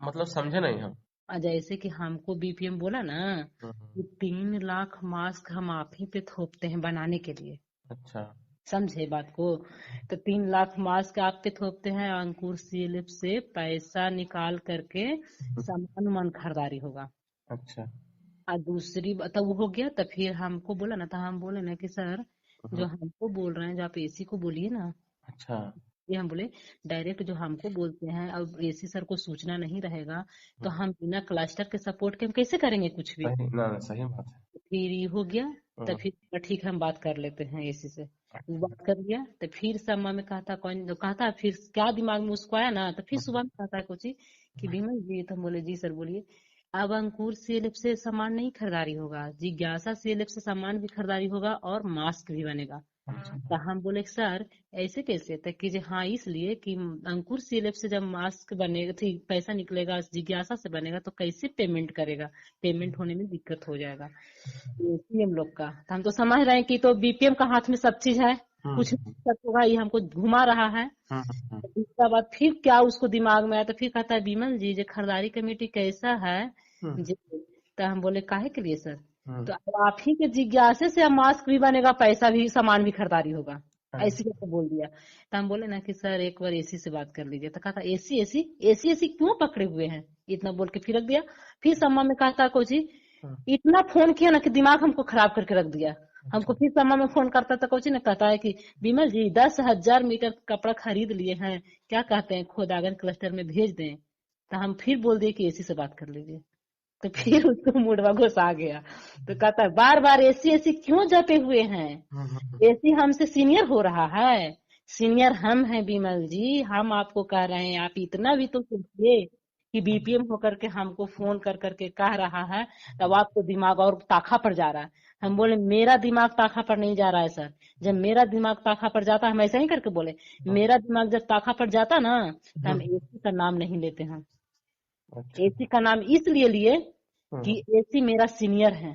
मतलब समझे नहीं हम। जैसे कि हमको बीपीएम बोला ना हम्म। कि 3 लाख मास्क हम आप ही पे थोपते हैं बनाने के लिए। अच्छा। समझे बात को? तो 3 लाख मास्क आप पे थोपते हैं, अंकुर सीएलएफ से पैसा निकाल करके सामान उमान खरीदारी होगा। अच्छा। और दूसरी तब वो हो गया। तो फिर हमको बोला ना, तो हम बोले ना कि सर हम्म। जो हमको बोल रहे हैं, जो आप एसी को बोलिए ना, अच्छा। ये हम बोले डायरेक्ट जो हमको बोलते हैं, अब एसी सर को सूचना नहीं रहेगा तो हम बिना क्लस्टर के सपोर्ट के हम कैसे करेंगे कुछ भी। सही ना, सही बात है। फिर ये हो गया। तो हम्म। फिर ठीक है हम बात कर लेते हैं एसी से। वो अच्छा। बात कर लिया। तो फिर समा में कहता कौन कहता, फिर क्या दिमाग में उसको आया ना, तो फिर सुबह में कहता है कुछ ही कि विमल जी। तो हम बोले जी सर बोलिए। अब अंकुर सीएलएफ से सामान नहीं खरीदारी होगा, जिज्ञासा सीएलएफ से सामान भी खरीदारी होगा और मास्क भी बनेगा। तो हम बोले सर ऐसे कैसे? तक कि जी हाँ, इसलिए कि अंकुर सीएलएफ से जब मास्क बनेगा, थी पैसा निकलेगा, जिज्ञासा से बनेगा, तो कैसे पेमेंट करेगा? पेमेंट होने में दिक्कत हो जाएगा सीएम लोग का। तो हम तो समझ रहे हैं कि तो बीपीएम का हाथ में सब चीज है, कुछ हम्म। नहीं कर होगा, ये हमको घुमा रहा है। हम्म। तो दूसरा बात फिर क्या उसको दिमाग में आया, तो फिर कहता है विमल जी जो खरीदारी कमेटी कैसा है हम्म। जी। तो हम बोले काहे के लिए सर? हम्म। तो अब आप ही के जिज्ञासे से मास्क भी बनेगा, पैसा भी, सामान भी खरीदारी होगा, ऐसी अच्छा। करके बोल दिया। तो हम बोले ना कि सर एक बार एसी से बात कर लीजिए। तो कहता एसी एसी एसी एसी क्यों पकड़े हुए हैं, इतना बोल के फिर रख दिया। फिर सम्मा में कहता कुछ ही हम्म। इतना फोन किया ना कि दिमाग हमको खराब करके रख दिया। अच्छा। हमको फिर सम्मा में फोन करता था कुछ ना, कहता है कि विमल जी 10,000 मीटर कपड़ा खरीद लिए हैं, क्या कहते हैं खोदागन क्लस्टर में भेज दें? तो हम फिर बोल दिए कि एसी से बात कर लीजिए। तो फिर उसको मुड़वा घुसा गया। तो कहता है बार बार एसी एसी क्यों जपे हुए हैं? हम्म। एसी हमसे सीनियर हो रहा है, सीनियर हम हैं विमल जी, हम आपको कह रहे हैं, आप इतना भी तो सोचिए कि बीपीएम होकर के हमको फोन कर करके कह रहा है, तब आपको दिमाग और ताखा पर जा रहा है। हम बोले मेरा दिमाग ताखा पर नहीं जा रहा है सर। जब मेरा दिमाग ताखा पर जाता, हम ऐसा ही करके बोले, मेरा दिमाग जब ताखा पर जाता ना तो हम एसी का नाम नहीं लेते हैं। अच्छा। एसी का नाम इसलिए लिए हम्म। कि एसी मेरा सीनियर है।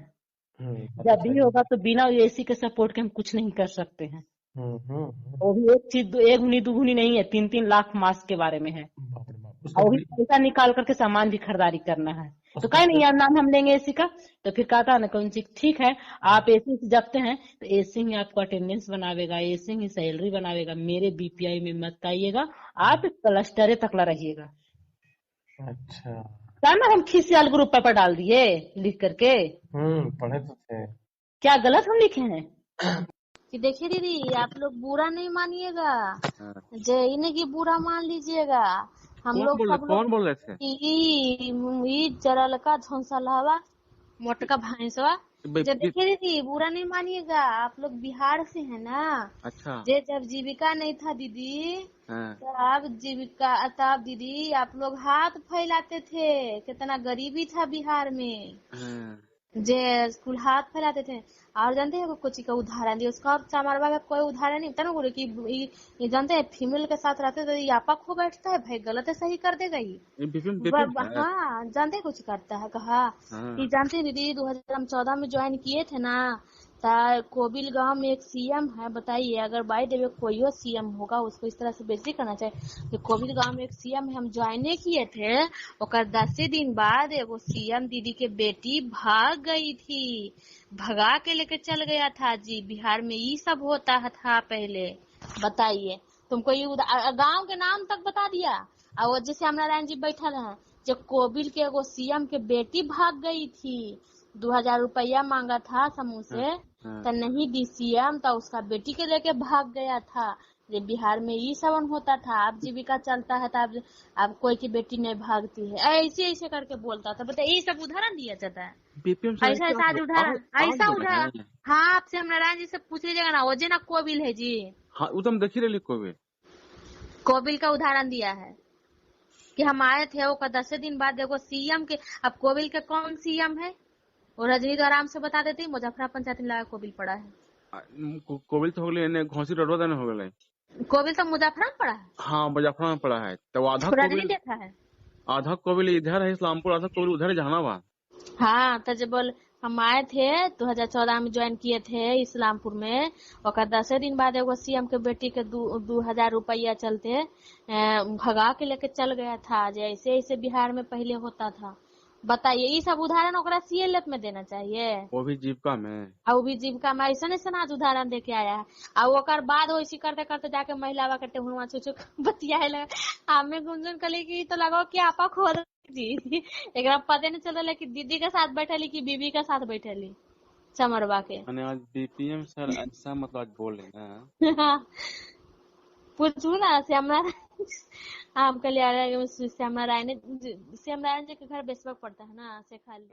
बात तो जब भी सही होगा है। तो बिना एसी के सपोर्ट के हम कुछ नहीं कर सकते हैं। हम्म। वो भी एक चीज, एक गुनी दुगुनी नहीं है, 3-3 लाख मास्क के बारे में है। बाप रे बाप, और वही पैसा निकाल करके सामान भी खरीदारी करना है। तो उसका कहे नहीं यार नाम हम लेंगे एसी का। तो फिर कहता है ना कौन सी ठीक है, आप एसी से जगते हैं तो एसी ही आपको अटेंडेंस बनावेगा, एसी ही सैलरी बनावेगा, मेरे बीपीआई में मत आइएगा, आप क्लस्टरे तकला रहिएगा। अच्छा। क्या ना हम खीसियाल ग्रुप पर डाल दिए लिख करके। पढ़े तो थे। क्या गलत हम लिखे हैं? कि देखिए दीदी, आप लोग बुरा नहीं मानिएगा, हाँ। जय ने की बुरा मान लीजिएगा। हम लोग सब लोग कौन बोल रहे थे? ई जरा लका झोंसलहवा मोटका भैंसवा। जब देखिए दीदी बुरा नहीं मानिएगा, आप लोग बिहार से है ना। अच्छा। जे जब जीविका नहीं था दीदी, हाँ। तब जीविका, तब दीदी आप लोग हाथ फैलाते थे, कितना गरीबी था बिहार में। हाँ। जे स्कूल हाथ फैलाते थे। और जानते हैं कोची का उदाहरण दिया उसका, और चमारवा का कोई उदाहरण नहीं था ना। बोले कि ये जानते हैं फीमेल के साथ रहते तो यापा खो बैठता है भाई, गलत है सही कर देगा ये। हाँ जानते हैं कुछ करता है कहा कि जानते हैं दीदी 2014 में ज्वाइन किए थे ना, कोबिल गांव में एक सीएम है, बताइए अगर बाई देवे कोई और सीएम होगा उसको इस तरह से बेइज्जती करना चाहिए। तो कोबिल गांव में एक सीएम है, हम ज्वाइन किए थे, और 10 दिन बाद वो सीएम दीदी के बेटी भाग गई थी, भगा के लेके चल गया था जी। बिहार में ये सब होता था पहले, बताइए। तुमको ये गांव के नाम तक बता दिया। और वो जैसे नारायण जी बैठल है, जब कोबिल के वो सीएम के बेटी भाग गई थी, 2000 रुपया मांगा था समूह से, तो नहीं दी सीएम, तो उसका बेटी के लेके भाग गया था। ये बिहार में ये सब होता था। अब जीविका चलता है तो अब कोई की बेटी नहीं भागती है, ऐसे ऐसे करके बोलता था। बताइए ये सब उदाहरण दिया जाता है, ऐसा ऐसा उदाहरण, ऐसा उदाहरण। हाँ आपसे हम नारायण जी से पूछ लीजिएगा ना, वो जे ना कोबिल है जी। हाँ वो तो हम देख ही रहे कोबिल का उदाहरण दिया है कि हम आए थे, वो 10 दिन बाद देखो सीएम के। अब कोबिल के कौन सीएम है वो रजनी तो आराम से बता देती, मुजफ्फरा पंचायत में लगा कोबिल पड़ा है। कोविल तो हो गए घोसी डरवा देने हो गए। कोबिल तो मुजफ्फरा में पड़ा है। हाँ मुजफ्फरा में पड़ा है। तो आधा रजनी देखा है, आधा कोविल इधर है इस्लामपुर, आधा कोविल उधर है जहानाबाद। हाँ तो जब बोल हम आए थे 2014 में ज्वाइन किए थे इस्लामपुर में। और 10 दिन बाद एगो सीएम के बेटी के 2,000 रुपया चलते भगा के लेके चल गया था। जैसे ऐसे बिहार में पहले होता था। बताइए, ये सब उदाहरण ओकरा सीएलएफ में देना चाहिए। वो भी जीविका में। और भी जीविका में ऐसा ऐसा आज उदाहरण देके आया है। और ओकर बाद वैसी करते करते जाके महिला के टेहुआ छुछू बतियाए लगा। हमें गुंजन कली की तो लगा कि आपा खोद जी एक पता नहीं चल कि दीदी के साथ बैठली कि बीबी के साथ बैठली चमरवा के। मैंने आज बीपीएम सर ऐसा मतलब आज बोल रहे हैं। पूछू ना श्यामनारायण हम कल्याण श्यामनारायण जी के घर बेसबक पड़ता है ना से खाली।